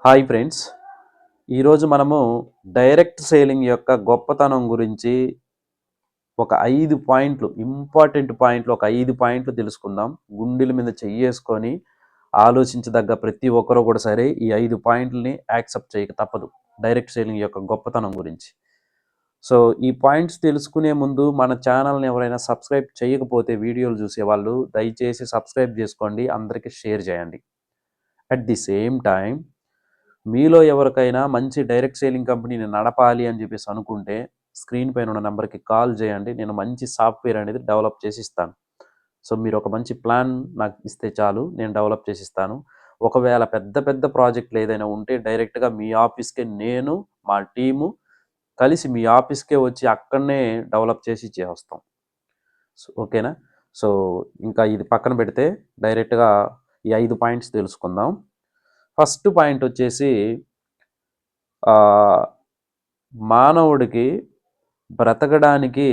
Hi friends, ఈరోజు మనము direct selling యొక్క గొప్పతనం గురించి ఒక 5 పాయింట్లు, ఇంపార్టెంట్ పాయింట్లు, ఒక 5 పాయింట్లు తెలుసుకుందాం. గుండెల మీద చెయ్యేసుకొని ఆలోచించదగ్గ ప్రతి ఒక్కరూ కూడా సరే ఈ 5 పాయింట్లని యాక్సెప్ట్ చేయక తప్పదు డైరెక్ట్ సేలింగ్ యొక్క గొప్పతనం గురించి. సో ఈ పాయింట్స్ తెలుసుకునే ముందు మన ఛానల్ని ఎవరైనా సబ్స్క్రైబ్ చేయకపోతే వీడియోలు చూసేవాళ్ళు దయచేసి సబ్స్క్రైబ్ చేసుకోండి, అందరికీ షేర్ చేయండి. అట్ ది సేమ్ టైం మీలో ఎవరికైనా మంచి డైరెక్ట్ సేలింగ్ కంపెనీని నడపాలి అని చెప్పేసి అనుకుంటే స్క్రీన్ పైన ఉన్న నెంబర్కి కాల్ చేయండి. నేను మంచి సాఫ్ట్వేర్ అనేది డెవలప్ చేసి ఇస్తాను. సో మీరు ఒక మంచి ప్లాన్ నాకు ఇస్తే చాలు, నేను డెవలప్ చేసి ఇస్తాను. ఒకవేళ పెద్ద పెద్ద ప్రాజెక్టులు ఏదైనా ఉంటే డైరెక్ట్గా మీ ఆఫీస్కే నేను, మా టీము కలిసి మీ ఆఫీస్కే వచ్చి అక్కడనే డెవలప్ చేసి ఇచ్చేస్తాం. సో ఓకేనా? సో ఇంకా ఇది పక్కన పెడితే డైరెక్ట్గా ఈ 5 పాయింట్స్ తెలుసుకుందాం. ఫస్ట్ పాయింట్ వచ్చేసి మానవుడికి బ్రతకడానికి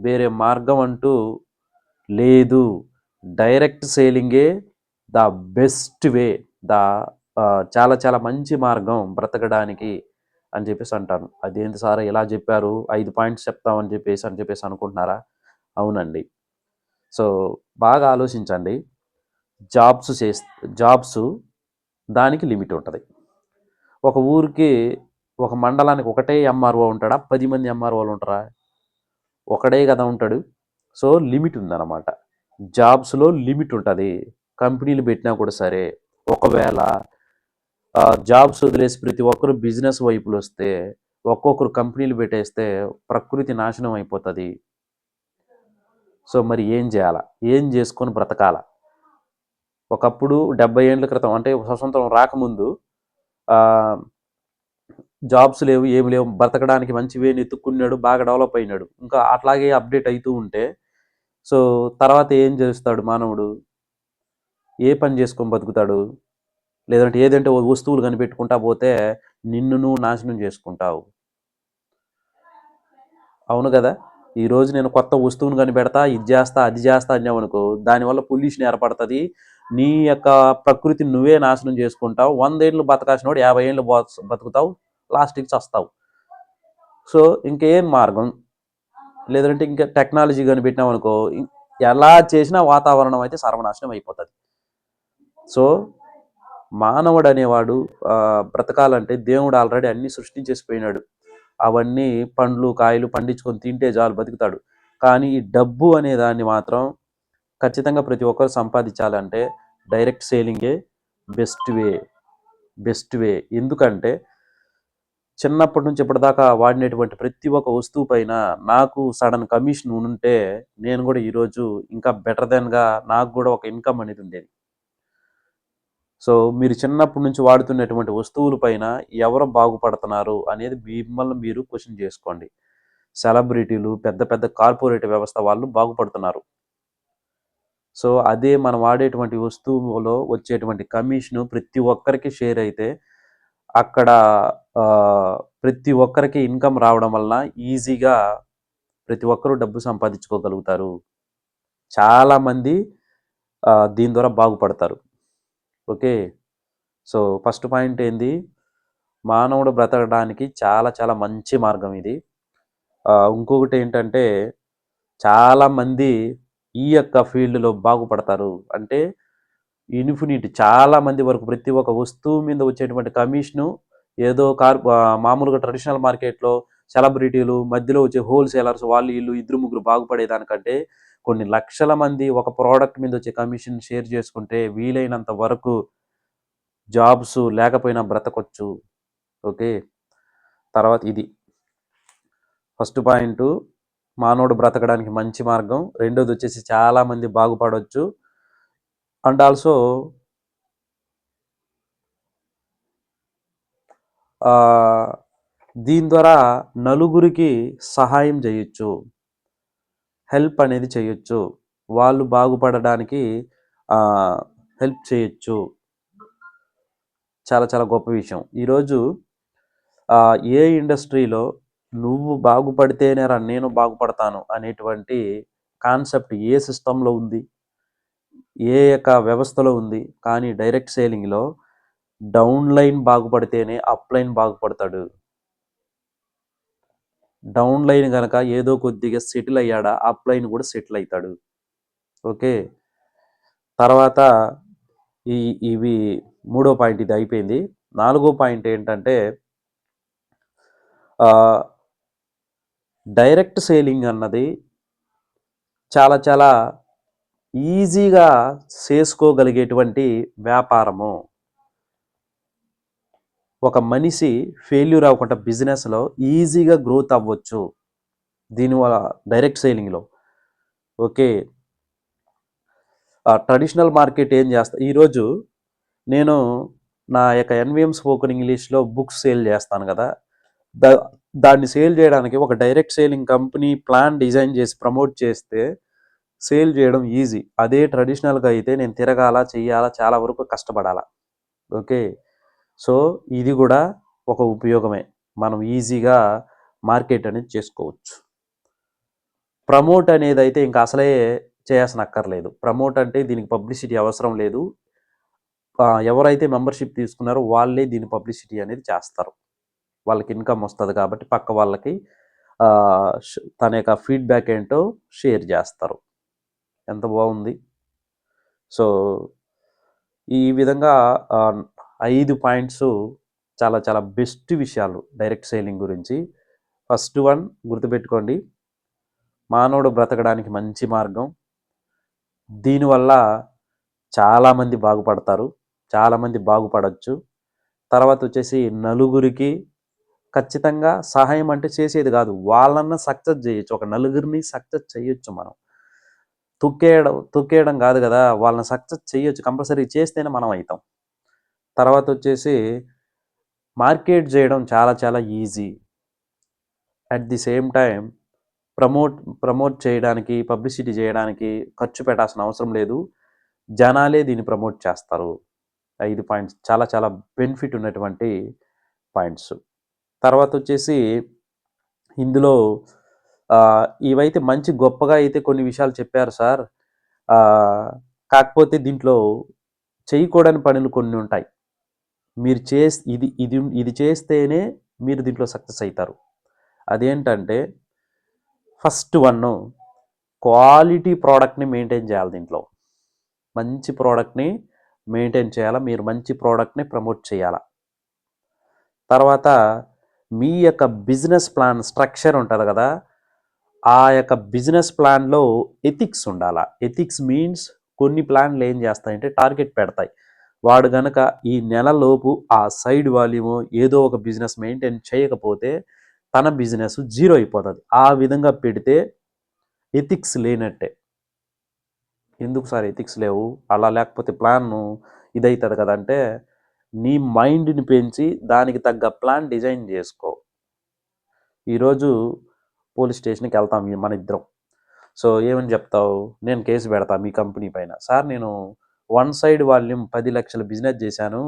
వేరే మార్గం అంటూ లేదు. డైరెక్ట్ సేలింగే ద బెస్ట్ వే, ద చాలా చాలా మంచి మార్గం బ్రతకడానికి అని చెప్పేసి అంటాను. అదేంటి సార్ ఇలా చెప్పారు, 5 పాయింట్స్ చెప్తామని చెప్పేసి అనుకుంటున్నారా? అవునండి. సో బాగా ఆలోచించండి. జాబ్స్ దానికి లిమిట్ ఉంటుంది. ఒక ఊరికి, ఒక మండలానికి ఒకటే ఎంఆర్ఓ ఉంటాడా? 10 మంది ఎంఆర్ఓలు ఉంటారా? ఒకడే కదా ఉంటాడు. సో లిమిట్ ఉందన్నమాట. జాబ్స్లో లిమిట్ ఉంటుంది. కంపెనీలు పెట్టినా కూడా సరే, ఒకవేళ జాబ్స్ వదిలేసి ప్రతి ఒక్కరు బిజినెస్ వైపులు వస్తే, ఒక్కొక్కరు కంపెనీలు పెట్టేస్తే ప్రకృతి నాశనం అయిపోతుంది. సో మరి ఏం చేయాలా? ఏం చేసుకొని బ్రతకాల? ఒకప్పుడు 70 ఏళ్ళ క్రితం, అంటే స్వతంత్రం రాకముందు జాబ్స్ లేవు, ఏమి లేవు, బ్రతకడానికి మంచి వేని ఎత్తుక్కున్నాడు, బాగా డెవలప్ అయినాడు. ఇంకా అట్లాగే అప్డేట్ అవుతూ ఉంటే సో తర్వాత ఏం చేస్తాడు మానవుడు? ఏ పని చేసుకొని బతుకుతాడు? లేదంటే ఏదంటే వస్తువులు కనిపెట్టుకుంటా పోతే నిన్ను నువ్వు నాశనం చేసుకుంటావు. అవును కదా? ఈరోజు నేను కొత్త వస్తువును కనిపెడతా, ఇది చేస్తా, అది చేస్తా అన్నావనుకో, దానివల్ల పొల్యూషన్ ఏర్పడుతుంది. నీ యొక్క ప్రకృతిని నువ్వే నాశనం చేసుకుంటావు. 100 ఏళ్ళు బతకాల్సిన వాడు 50 ఏళ్ళు బతుకుతావు, లాస్ట్కి చస్తావు. సో ఇంకేం మార్గం? లేదంటే ఇంకా టెక్నాలజీ కనిపెట్టినామనుకో, ఎలా చేసినా వాతావరణం అయితే సర్వనాశనం అయిపోతుంది. సో మానవుడు అనేవాడు బ్రతకాలంటే దేవుడు ఆల్రెడీ అన్నీ సృష్టించేసిపోయినాడు. అవన్నీ పండ్లు కాయలు పండించుకొని తింటే చాలు బతుకుతాడు. కానీ ఈ డబ్బు అనే దాన్ని మాత్రం ఖచ్చితంగా ప్రతి ఒక్కరు సంపాదించాలంటే డైరెక్ట్ సేలింగే బెస్ట్ వే. ఎందుకంటే చిన్నప్పటి నుంచి ఇప్పటిదాకా వాడినటువంటి ప్రతి ఒక్క వస్తువు పైన నాకు సడన్ కమిషన్ ఉంటే నేను కూడా ఈరోజు ఇంకా బెటర్ దెన్గా నాకు కూడా ఒక ఇన్కమ్ అనేది ఉండేది. సో మీరు చిన్నప్పటి నుంచి వాడుతున్నటువంటి వస్తువుల పైన ఎవరు బాగుపడుతున్నారు అనేది మిమ్మల్ని మీరు క్వశ్చన్ చేసుకోండి. సెలబ్రిటీలు, పెద్ద పెద్ద కార్పొరేట్ వ్యవస్థ వాళ్ళు బాగుపడుతున్నారు. సో అదే మనం వాడేటువంటి వస్తువులో వచ్చేటువంటి కమిషను ప్రతి ఒక్కరికి షేర్ అయితే అక్కడ ప్రతి ఒక్కరికి ఇన్కమ్ రావడం వలన ఈజీగా ప్రతి ఒక్కరూ డబ్బు సంపాదించుకోగలుగుతారు. చాలామంది దీని ద్వారా బాగుపడతారు. ఓకే. సో ఫస్ట్ పాయింట్ ఏంది? మానవుడు బ్రతకడానికి చాలా చాలా మంచి మార్గం ఇది. ఇంకొకటి ఏంటంటే చాలామంది ఈ యొక్క ఫీల్డ్లో బాగుపడతారు. అంటే ఇన్ఫినిటీ చాలామంది వరకు ప్రతి ఒక్క వస్తువు మీద వచ్చేటువంటి కమిషను ఏదో మామూలుగా ట్రెడిషనల్ మార్కెట్లో సెలబ్రిటీలు మధ్యలో వచ్చే హోల్సేలర్స్ వాళ్ళు వీళ్ళు ఇద్దరు ముగ్గురు బాగుపడేదానికంటే కొన్ని లక్షల మంది ఒక ప్రోడక్ట్ మీద వచ్చే కమిషన్ షేర్ చేసుకుంటే వీలైనంత వరకు జాబ్స్ లేకపోయినా బ్రతకొచ్చు. ఓకే. తర్వాత ఇది ఫస్ట్ పాయింట్, మానవుడు బ్రతకడానికి మంచి మార్గం. రెండోది వచ్చేసి చాలామంది బాగుపడవచ్చు. అండ్ ఆల్సో దీని ద్వారా నలుగురికి సహాయం చేయొచ్చు, హెల్ప్ అనేది చేయొచ్చు, వాళ్ళు బాగుపడడానికి హెల్ప్ చేయొచ్చు. చాలా చాలా గొప్ప విషయం. ఈరోజు ఏ ఇండస్ట్రీలో నువ్వు బాగుపడితేనేరా నేను బాగుపడతాను అనేటువంటి కాన్సెప్ట్ ఏ సిస్టంలో ఉంది, ఏ యొక్క వ్యవస్థలో ఉంది? కానీ డైరెక్ట్ సేలింగ్లో డౌన్ లైన్ బాగుపడితేనే అప్ లైన్ బాగుపడతాడు. డౌన్ లైన్ కనుక ఏదో కొద్దిగా సెటిల్ అయ్యాడా అప్ లైన్ కూడా సెటిల్ అవుతాడు. ఓకే. తర్వాత ఇవి మూడో పాయింట్ ఇది అయిపోయింది. 4గో పాయింట్ ఏంటంటే డైరెక్ట్ సేలింగ్ అన్నది చాలా చాలా ఈజీగా చేసుకోగలిగేటువంటి వ్యాపారము. ఒక మనిషి ఫెయిల్యూర్ అవ్వకుండా బిజినెస్లో ఈజీగా గ్రోత్ అవ్వచ్చు దీనివల్ల డైరెక్ట్ సేలింగ్లో. ఓకే. ట్రెడిషనల్ మార్కెట్ ఏం చేస్తా ఈరోజు నేను నా యొక్క ఎన్విఎం స్పోకెన్ ఇంగ్లీష్లో బుక్స్ సేల్ చేస్తాను కదా, దాన్ని సేల్ చేయడానికి ఒక direct selling company plan design చేసి ప్రమోట్ చేస్తే సేల్ చేయడం ఈజీ. అదే ట్రెడిషనల్గా అయితే నేను తిరగాల చెయ్యాలా, చాలా వరకు కష్టపడాలా. ఓకే. సో ఇది కూడా ఒక ఉపయోగమే, మనం ఈజీగా మార్కెట్ అనేది చేసుకోవచ్చు. ప్రమోట్ అనేది అయితే ఇంకా అసలే చేయాల్సిన అక్కర్లేదు. ప్రమోట్ అంటే దీనికి పబ్లిసిటీ అవసరం లేదు. ఎవరైతే మెంబర్షిప్ తీసుకున్నారో వాళ్ళే దీని పబ్లిసిటీ అనేది చేస్తారు. వాళ్ళకి ఇన్కమ్ వస్తుంది కాబట్టి పక్క వాళ్ళకి తన యొక్క ఫీడ్బ్యాక్ ఏంటో షేర్ చేస్తారు. ఎంత బాగుంది. సో ఈ విధంగా 5 పాయింట్స్ చాలా చాలా బెస్ట్ విషయాలు డైరెక్ట్ సేలింగ్ గురించి. ఫస్ట్ వన్ గుర్తుపెట్టుకోండి, మానవుడు బ్రతకడానికి మంచి మార్గం. దీనివల్ల చాలామంది బాగుపడతారు, చాలామంది బాగుపడవచ్చు. తర్వాత వచ్చేసి నలుగురికి ఖచ్చితంగా సహాయం అంటే చేసేది కాదు, వాళ్ళన్నా సక్సెస్ చేయొచ్చు. ఒక నలుగురిని సక్సెస్ చేయొచ్చు మనం. తొక్కేయడం కాదు కదా, వాళ్ళని సక్సెస్ చేయొచ్చు. కంపల్సరీ చేస్తేనే మనం అవుతాం. తర్వాత వచ్చేసి మార్కెట్ చేయడం చాలా చాలా easy. At the same time promote చేయడానికి, పబ్లిసిటీ చేయడానికి ఖర్చు పెట్టాల్సిన అవసరం లేదు, జనాలే దీన్ని ప్రమోట్ చేస్తారు. 5 పాయింట్స్ చాలా చాలా బెనిఫిట్ ఉన్నటువంటి పాయింట్స్. తర్వాత వచ్చేసి ఇందులో ఇవైతే మంచి గొప్పగా అయితే కొన్ని విషయాలు చెప్పారు సార్. కాకపోతే దీంట్లో చేయకూడని పనులు కొన్ని ఉంటాయి. మీరు ఇది చేస్తేనే మీరు దీంట్లో సక్సెస్ అవుతారు. అదేంటంటే ఫస్ట్ వన్, క్వాలిటీ ప్రోడక్ట్ని మెయింటైన్ చేయాలి. దీంట్లో మంచి ప్రోడక్ట్ని మెయింటైన్ చేయాలా, మీరు మంచి ప్రోడక్ట్ని ప్రమోట్ చేయాలా. తర్వాత మీ యొక్క బిజినెస్ ప్లాన్ స్ట్రక్చర్ ఉంటుంది కదా, ఆ యొక్క బిజినెస్ ప్లాన్లో ఎథిక్స్ ఉండాలా. ఎథిక్స్ మీన్స్ కొన్ని ప్లాన్లు ఏం చేస్తాయంటే టార్గెట్ పెడతాయి. వాడు గనక ఈ నెలలోపు ఆ సైడ్ వాల్యూము ఏదో ఒక బిజినెస్ మెయింటైన్ చేయకపోతే తన బిజినెస్ జీరో అయిపోతుంది. ఆ విధంగా పెడితే ఎథిక్స్ లేనట్టే. ఎందుకు సార్ ఎథిక్స్ లేవు, అలా లేకపోతే ప్లాన్ ఇదవుతుంది కదంటే, నీ మైండ్ని పెంచి దానికి తగ్గ ప్లాన్ డిజైన్ చేసుకో. ఈరోజు పోలీస్ స్టేషన్కి వెళ్తాం మన ఇద్దరం. సో ఏమని చెప్తావు, నేను కేసు పెడతా మీ కంపెనీ పైన. సార్ నేను వన్ సైడ్ వాల్యూమ్ 10 లక్షల బిజినెస్ చేశాను,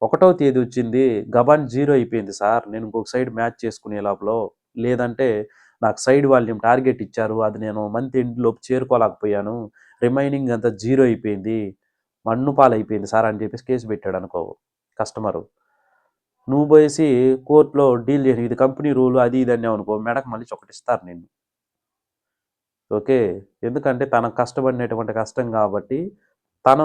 1వ తేదీ వచ్చింది గబాన్ జీరో అయిపోయింది సార్, నేను ఇంకొక సైడ్ మ్యాచ్ చేసుకునే లోపల, లేదంటే నాకు సైడ్ వాల్యూమ్ టార్గెట్ ఇచ్చారు, అది నేను మంత్ ఎండ్లోపు చేరుకోలేకపోయాను, రిమైనింగ్ అంతా జీరో అయిపోయింది, మన్ను పాలు అయిపోయింది సార్ అని చెప్పేసి కేసు పెట్టాడు అనుకో కస్టమరు. నువ్వు పోయేసి కోర్టులో డీల్ చేసి ఇది కంపెనీ రూల్ అది ఇది అన్నావు అనుకో, మెడకు మళ్ళీ చొకటిస్తారు నిన్ను. ఓకే. ఎందుకంటే తన కష్టపడినటువంటి కష్టం కాబట్టి తను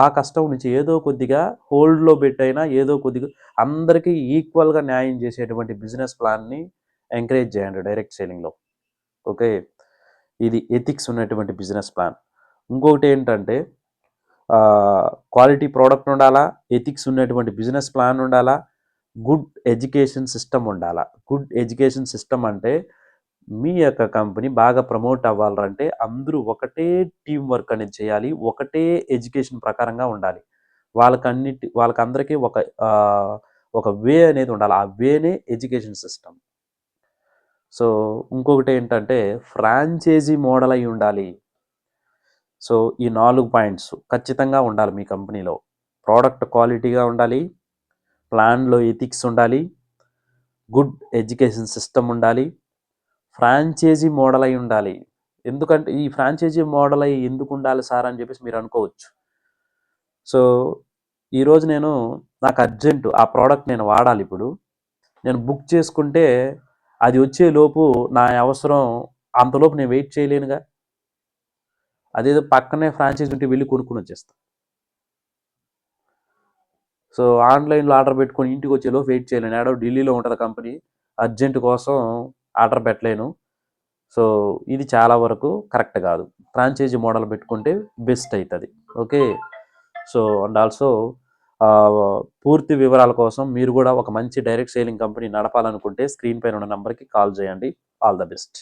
ఆ కష్టం నుంచి ఏదో కొద్దిగా హోల్డ్లో పెట్టైనా ఏదో కొద్దిగా అందరికీ ఈక్వల్గా న్యాయం చేసేటువంటి బిజినెస్ ప్లాన్ని ఎంకరేజ్ చేయండి డైరెక్ట్ సేలింగ్లో. ఓకే. ఇది ఎథిక్స్ ఉన్నటువంటి బిజినెస్ ప్లాన్. ఇంకొకటి ఏంటంటే క్వాలిటీ ప్రోడక్ట్ ఉండాలా, ఎథిక్స్ ఉన్నటువంటి బిజినెస్ ప్లాన్ ఉండాలా, గుడ్ ఎడ్యుకేషన్ సిస్టమ్ ఉండాలా. గుడ్ ఎడ్యుకేషన్ సిస్టమ్ అంటే మీ యొక్క కంపెనీ బాగా ప్రమోట్ అవ్వాలంటే అందరూ ఒకటే టీం వర్క్ అనేది చేయాలి, ఒకటే ఎడ్యుకేషన్ ప్రకారంగా ఉండాలి. వాళ్ళకందరికీ ఒక వే అనేది ఉండాలి. ఆ వేనే ఎడ్యుకేషన్ సిస్టమ్. సో ఇంకొకటి ఏంటంటే ఫ్రాంచైజీ మోడల్ అయి ఉండాలి. సో ఈ 4 పాయింట్స్ ఖచ్చితంగా ఉండాలి మీ కంపెనీలో. ప్రోడక్ట్ క్వాలిటీగా ఉండాలి, ప్లాన్లో ఎథిక్స్ ఉండాలి, గుడ్ ఎడ్యుకేషన్ సిస్టమ్ ఉండాలి, ఫ్రాంచైజీ మోడల్ అయి ఉండాలి. ఎందుకంటే ఈ ఫ్రాంచైజీ మోడల్ అయి ఎందుకు ఉండాలి సార్ అని చెప్పేసి మీరు అనుకోవచ్చు. సో ఈరోజు నాకు అర్జెంటు ఆ ప్రోడక్ట్ నేను వాడాలి ఇప్పుడు. నేను బుక్ చేసుకుంటే అది వచ్చేలోపు నా అవసరం అంతలోపు నేను వెయిట్ చేయలేనుగా. అదేదో పక్కనే ఫ్రాంచైజీ ఉంటే వెళ్ళి కొనుక్కొని వచ్చేస్తా. సో ఆన్లైన్లో ఆర్డర్ పెట్టుకొని ఇంటికి వచ్చేలోపు వెయిట్ చేయలేను. ఏడో ఢిల్లీలో ఉంటుంది కంపెనీ, అర్జెంట్ కోసం ఆర్డర్ పెట్టలేను. సో ఇది చాలా వరకు కరెక్ట్ కాదు. ఫ్రాంచైజీ మోడల్ పెట్టుకుంటే బెస్ట్ అవుతుంది. ఓకే. సో అండ్ ఆల్సో పూర్తి వివరాల కోసం మీరు కూడా ఒక మంచి డైరెక్ట్ సేలింగ్ కంపెనీ నడపాలనుకుంటే స్క్రీన్ పైన ఉన్న నెంబర్కి కాల్ చేయండి. All the best.